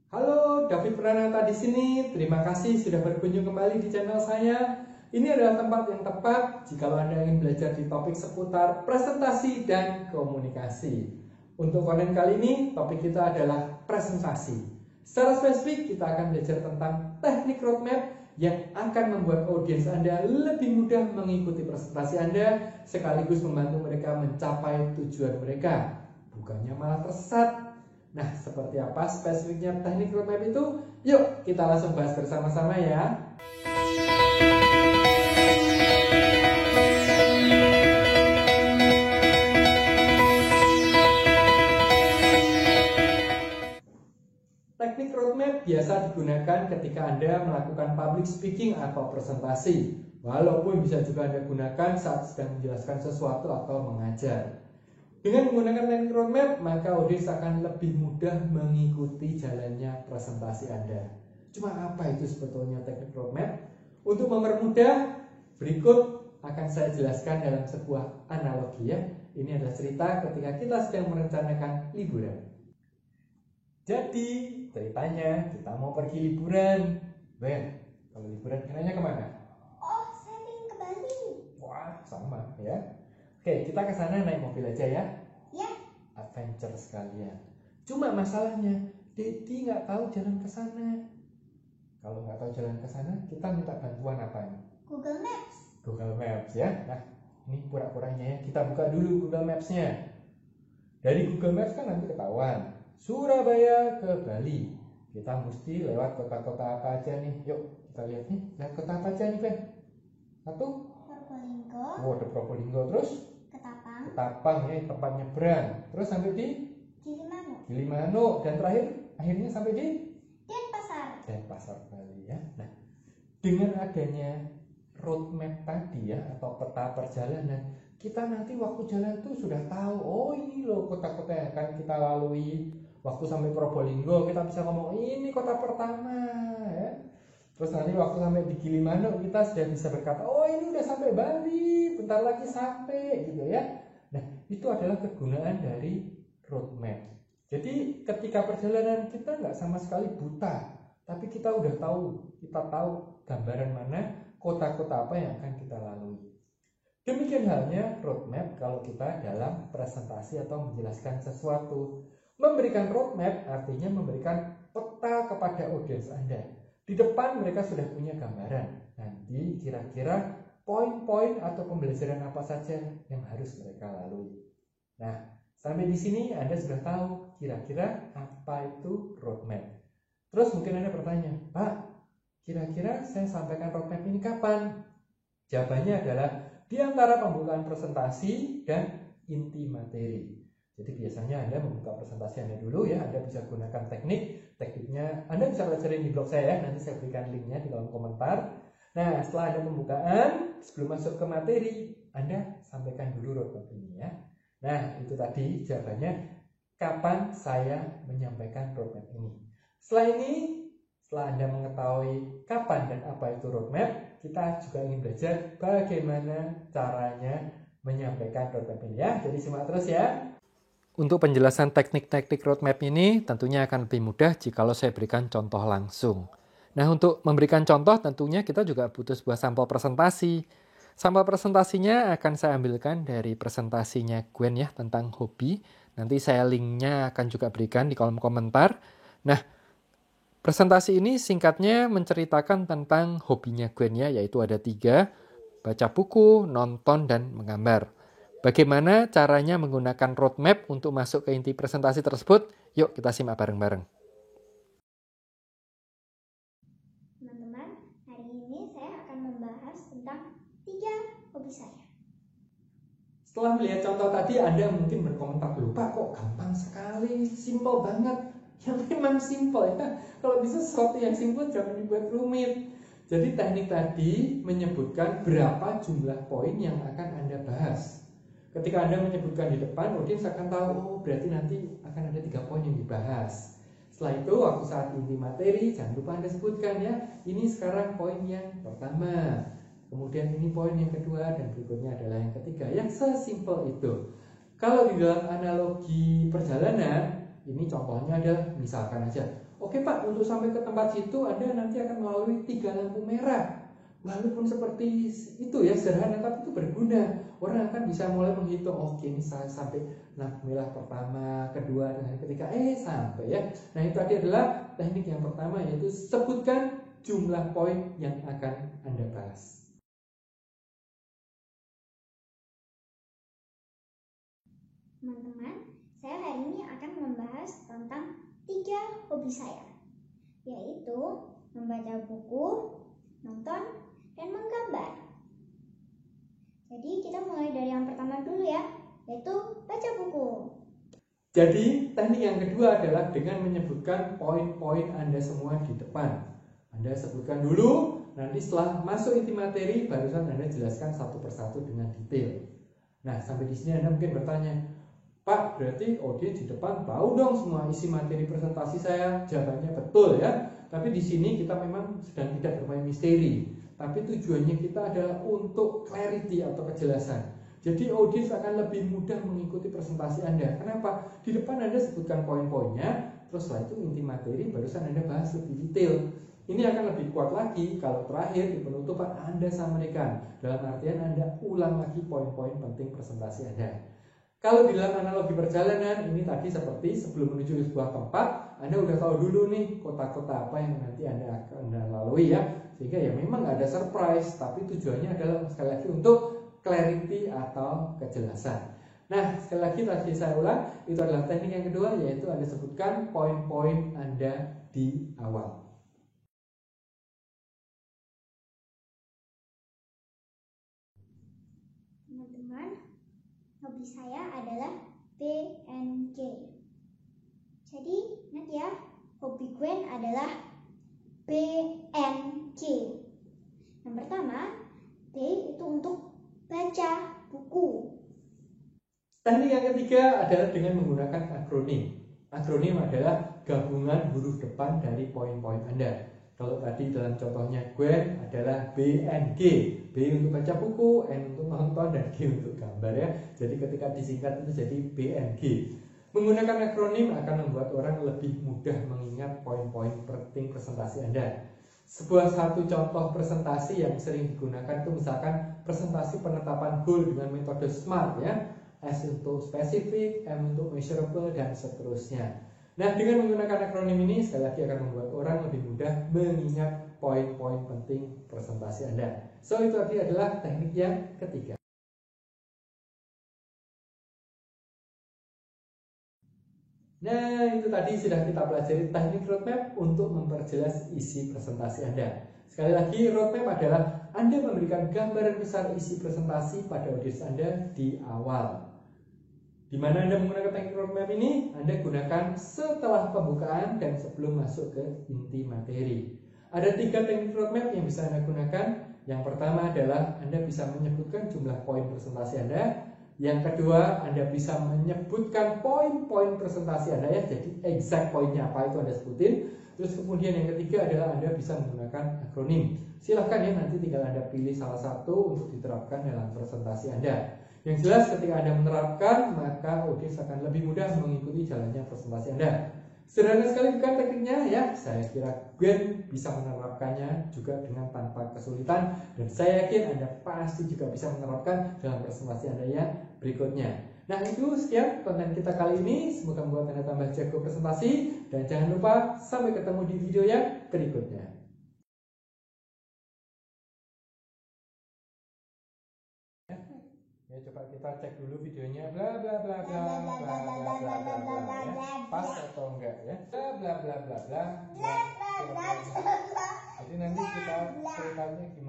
Halo, David Pranata di sini. Terima kasih sudah berkunjung kembali di channel saya. Ini adalah tempat yang tepat jika Anda ingin belajar di topik seputar presentasi dan komunikasi. Untuk konten kali ini, topik kita adalah presentasi. Secara spesifik, kita akan belajar tentang teknik roadmap yang akan membuat audiens Anda lebih mudah mengikuti presentasi Anda, sekaligus membantu mereka mencapai tujuan mereka, bukannya malah tersesat. Nah, seperti apa spesifiknya teknik roadmap itu? Yuk, kita langsung bahas bersama-sama ya. Teknik roadmap biasa digunakan ketika Anda melakukan public speaking atau presentasi, walaupun bisa juga Anda gunakan saat sedang menjelaskan sesuatu atau mengajar. Dengan menggunakan teknik roadmap, maka audiens akan lebih mudah mengikuti jalannya presentasi Anda. Cuma apa itu sebetulnya teknik roadmap? Untuk mempermudah, berikut akan saya jelaskan dalam sebuah analogi ya. Ini adalah cerita ketika kita sedang merencanakan liburan. Jadi, ceritanya kita mau pergi liburan. Ben, kalau liburan kenanya kemana? Oh, saya ingin ke Bali. Wah, sama ya. Oke, kita ke sana naik mobil aja ya. Ya. Adventure sekalian. Cuma masalahnya, Dedi nggak tahu jalan ke sana. Kalau nggak tahu jalan ke sana, kita minta bantuan apa nih? Google Maps. Google Maps ya. Nah, ini pura-puranya ya. Kita buka dulu Google Maps-nya. Dari Google Maps kan nanti ketahuan. Surabaya ke Bali. Kita mesti lewat kota-kota apa aja nih? Yuk, kita lihat nih. Lihat kota apa aja nih, Ben? Satu. Probolinggo. Oh, ada Probolinggo. Terus? Ketapang. Ketapang ya, tempat nyebrang. Terus sampai di Gilimanuk. Dan akhirnya sampai di Denpasar Bali ya. Nah, dengan adanya roadmap tadi ya, atau peta perjalanan, kita nanti waktu jalan tuh sudah tahu, oh ini loh kota-kota yang akan kita lalui. Waktu sampai Probolinggo kita bisa ngomong ini kota pertama ya. Terus nanti waktu sampai di Gilimanuk kita sudah bisa berkata, oh ini udah sampai Bali, bentar lagi sampai gitu ya. Nah, itu adalah kegunaan dari roadmap. Jadi ketika perjalanan kita nggak sama sekali buta, tapi kita udah tahu, kita tahu gambaran mana kota-kota apa yang akan kita lalui. Demikian halnya roadmap kalau kita dalam presentasi atau menjelaskan sesuatu. Memberikan roadmap artinya memberikan peta kepada audiens Anda. Di depan mereka sudah punya gambaran. Nanti kira-kira poin-poin atau pembelajaran apa saja yang harus mereka lalui. Nah, sampai di sini Anda sudah tahu kira-kira apa itu roadmap. Terus mungkin Anda bertanya, Pak, kira-kira saya sampaikan roadmap ini kapan? Jawabannya adalah di antara pembukaan presentasi dan inti materi. Jadi biasanya Anda membuka presentasi Anda dulu ya, Anda bisa gunakan tekniknya Anda bisa pelajarin di blog saya ya, nanti saya berikan linknya di kolom komentar. Nah, setelah ada pembukaan, sebelum masuk ke materi, Anda sampaikan dulu roadmap ini ya. Nah, itu tadi jawabannya, kapan saya menyampaikan roadmap ini. Setelah Anda mengetahui kapan dan apa itu roadmap, kita juga ingin belajar bagaimana caranya menyampaikan roadmap ini ya. Jadi simak terus ya. Untuk penjelasan teknik-teknik roadmap ini tentunya akan lebih mudah jika saya berikan contoh langsung. Nah, untuk memberikan contoh tentunya kita juga butuh sebuah sampel presentasi. Sampel presentasinya akan saya ambilkan dari presentasinya Gwen ya tentang hobi. Nanti saya linknya akan juga berikan di kolom komentar. Nah, presentasi ini singkatnya menceritakan tentang hobinya Gwen ya, yaitu ada 3, baca buku, nonton, dan menggambar. Bagaimana caranya menggunakan roadmap untuk masuk ke inti presentasi tersebut? Yuk kita simak bareng-bareng. Teman-teman, hari ini saya akan membahas tentang 3 hobi saya. Setelah melihat contoh tadi, Anda mungkin berkomentar, lupa kok gampang sekali, simple banget. Ya memang simple ya. Kalau bisa sesuatu yang simple jangan dibuat rumit. Jadi teknik tadi menyebutkan berapa jumlah poin yang akan Anda bahas. Ketika Anda menyebutkan di depan, audiens akan tahu, oh berarti nanti akan ada 3 poin yang dibahas. Setelah itu, waktu saat inti materi, jangan lupa Anda sebutkan ya, ini sekarang poin yang pertama, kemudian ini poin yang kedua, dan berikutnya adalah yang ketiga. Yang sesimpel itu. Kalau di dalam analogi perjalanan, ini contohnya adalah misalkan aja, Oke Pak, untuk sampai ke tempat situ Anda nanti akan melalui 3 lampu merah. Walaupun seperti itu ya, sederhana tapi itu berguna. Orang akan bisa mulai menghitung, oke ini saya sampai lampu merah pertama, kedua, dan ketiga, sampai ya. Nah itu tadi adalah teknik yang pertama, yaitu sebutkan jumlah poin yang akan Anda bahas. Teman-teman, saya hari ini akan membahas tentang 3 hobi saya, yaitu membaca buku, nonton, dan menggambar. Jadi kita mulai dari yang pertama dulu ya, yaitu baca buku. Jadi teknik yang kedua adalah dengan menyebutkan poin-poin Anda semua di depan. Anda sebutkan dulu, nanti setelah masuk inti materi barusan Anda jelaskan satu persatu dengan detail. Nah sampai di sini Anda mungkin bertanya, Pak, berarti audiens di depan tahu dong semua isi materi presentasi saya? Jawabannya betul ya. Tapi di sini kita memang sedang tidak bermain misteri. Tapi tujuannya kita adalah untuk clarity atau kejelasan. Jadi audiens akan lebih mudah mengikuti presentasi Anda. Kenapa? Di depan Anda sebutkan poin-poinnya, terus setelah itu inti materi barusan Anda bahas lebih detail. Ini akan lebih kuat lagi kalau terakhir di penutupan Anda sampaikan. Dalam artian Anda ulang lagi poin-poin penting presentasi Anda. Kalau di dalam analogi perjalanan, ini tadi seperti sebelum menuju sebuah tempat, Anda udah tahu dulu nih kota-kota apa yang nanti Anda akan lalui ya. Sehingga ya memang nggak ada surprise, tapi tujuannya adalah sekali lagi untuk clarity atau kejelasan. Nah, sekali lagi tadi saya ulang, itu adalah teknik yang kedua, yaitu Anda sebutkan poin-poin Anda di awal. Teman-teman, hobi saya adalah BNG. Jadi ingat ya, hobi Gwen adalah BNG. Yang pertama, B itu untuk baca buku. Teknik yang ketiga adalah dengan menggunakan akronim. Akronim adalah gabungan huruf depan dari poin-poin Anda. Kalau tadi dalam contohnya Gwen adalah BNG, B untuk baca buku, N untuk nonton, dan G untuk gambar ya. Jadi ketika disingkat itu jadi BNG. Menggunakan akronim akan membuat orang lebih mudah mengingat poin-poin penting presentasi Anda. Sebuah satu contoh presentasi yang sering digunakan itu misalkan presentasi penetapan goal dengan metode SMART ya. S untuk spesifik, M untuk measurable, dan seterusnya. Nah, dengan menggunakan akronim ini sekali lagi akan membuat orang lebih mudah mengingat poin-poin penting presentasi Anda. So, itu tadi adalah teknik yang ketiga. Nah, itu tadi sudah kita pelajari teknik roadmap untuk memperjelas isi presentasi Anda. Sekali lagi, roadmap adalah Anda memberikan gambaran besar isi presentasi pada audiens Anda di awal. Di mana Anda menggunakan teknik roadmap ini, Anda gunakan setelah pembukaan dan sebelum masuk ke inti materi. Ada 3 teknik roadmap yang bisa Anda gunakan. Yang pertama adalah Anda bisa menyebutkan jumlah poin presentasi Anda. Yang kedua, Anda bisa menyebutkan poin-poin presentasi Anda ya, jadi exact poinnya apa itu Anda sebutin. Terus kemudian yang ketiga adalah Anda bisa menggunakan akronim. Silahkan ya, nanti tinggal Anda pilih salah satu untuk diterapkan dalam presentasi Anda. Yang jelas ketika Anda menerapkan, maka audiens akan lebih mudah mengikuti jalannya presentasi Anda. Sederhana sekali bukan tekniknya ya, saya kira Gwen bisa menerapkannya juga dengan tanpa kesulitan, dan saya yakin Anda pasti juga bisa menerapkan dalam presentasi Anda yang berikutnya. Nah, itu sekian konten kita kali ini, semoga membuat Anda tambah jago presentasi, dan jangan lupa sampai ketemu di video yang berikutnya. Ya, coba kita cek dulu videonya, bla bla bla bla bla bla bla bla bla bla ya. Pas atau enggak ya, bla bla bla bla bla. Jadi nanti kita ceritanya gimana.